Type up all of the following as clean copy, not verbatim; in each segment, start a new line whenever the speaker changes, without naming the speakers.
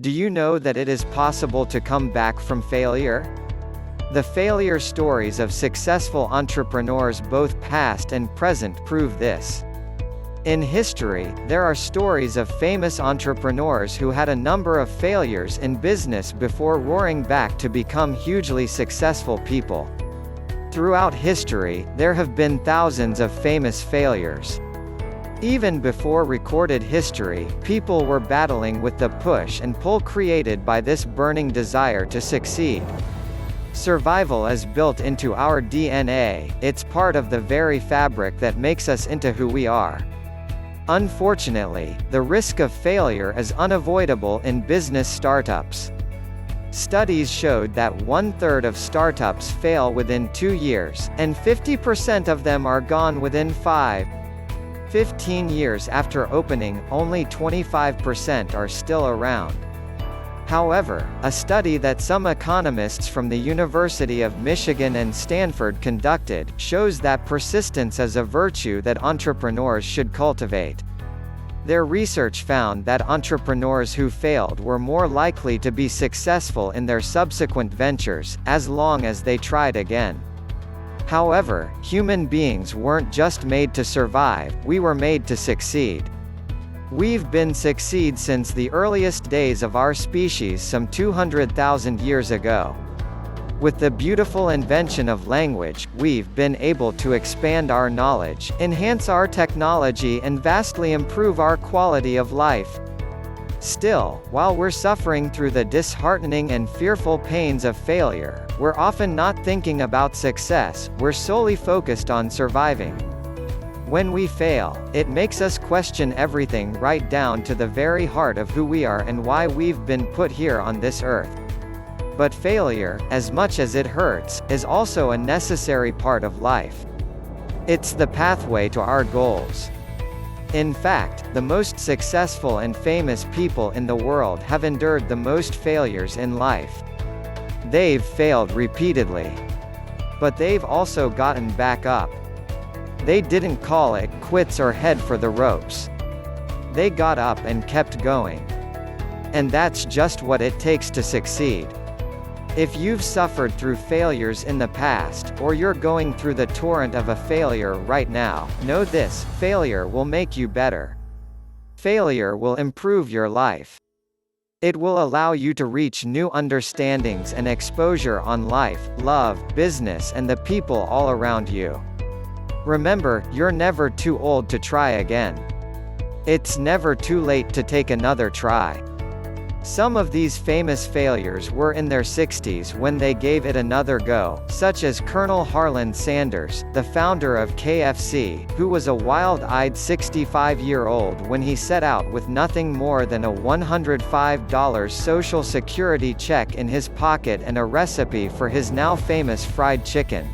Do you know that it is possible to come back from failure? The failure stories of successful entrepreneurs both past and present prove this. In history, there are stories of famous entrepreneurs who had a number of failures in business before roaring back to become hugely successful people. Throughout history, there have been thousands of famous failures. Even before recorded history, people were battling with the push and pull created by this burning desire to succeed. Survival is built into our DNA, it's part of the very fabric that makes us into who we are. Unfortunately, the risk of failure is unavoidable in business startups. Studies showed that 1/3 of startups fail within 2 years, and 50% of them are gone within 15 years after opening. Only 25% are still around. However, a study that some economists from the University of Michigan and Stanford conducted, shows that persistence is a virtue that entrepreneurs should cultivate. Their research found that entrepreneurs who failed were more likely to be successful in their subsequent ventures, as long as they tried again. However, human beings weren't just made to survive, we were made to succeed. We've been succeed since the earliest days of our species some 200,000 years ago. With the beautiful invention of language, we've been able to expand our knowledge, enhance our technology and vastly improve our quality of life. Still, while we're suffering through the disheartening and fearful pains of failure, we're often not thinking about success, we're solely focused on surviving. When we fail, it makes us question everything right down to the very heart of who we are and why we've been put here on this earth. But failure, as much as it hurts, is also a necessary part of life. It's the pathway to our goals. In fact, the most successful and famous people in the world have endured the most failures in life. They've failed repeatedly. But they've also gotten back up. They didn't call it quits or head for the ropes. They got up and kept going. And that's just what it takes to succeed. If you've suffered through failures in the past, or you're going through the torrent of a failure right now, know this: failure will make you better. Failure will improve your life. It will allow you to reach new understandings and exposure on life, love, business and the people all around you. Remember, you're never too old to try again. It's never too late to take another try. Some of these famous failures were in their 60s when they gave it another go, such as Colonel Harlan Sanders, the founder of KFC, who was a wild-eyed 65-year-old when he set out with nothing more than a $105 Social Security check in his pocket and a recipe for his now famous fried chicken.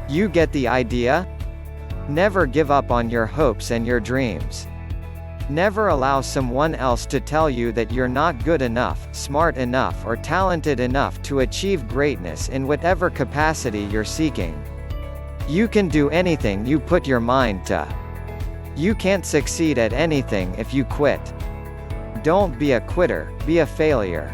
You get the idea? Never give up on your hopes and your dreams. Never allow someone else to tell you that you're not good enough, smart enough or talented enough to achieve greatness in whatever capacity you're seeking. You can do anything you put your mind to. You can't succeed at anything if you quit. Don't be a quitter, be a failure.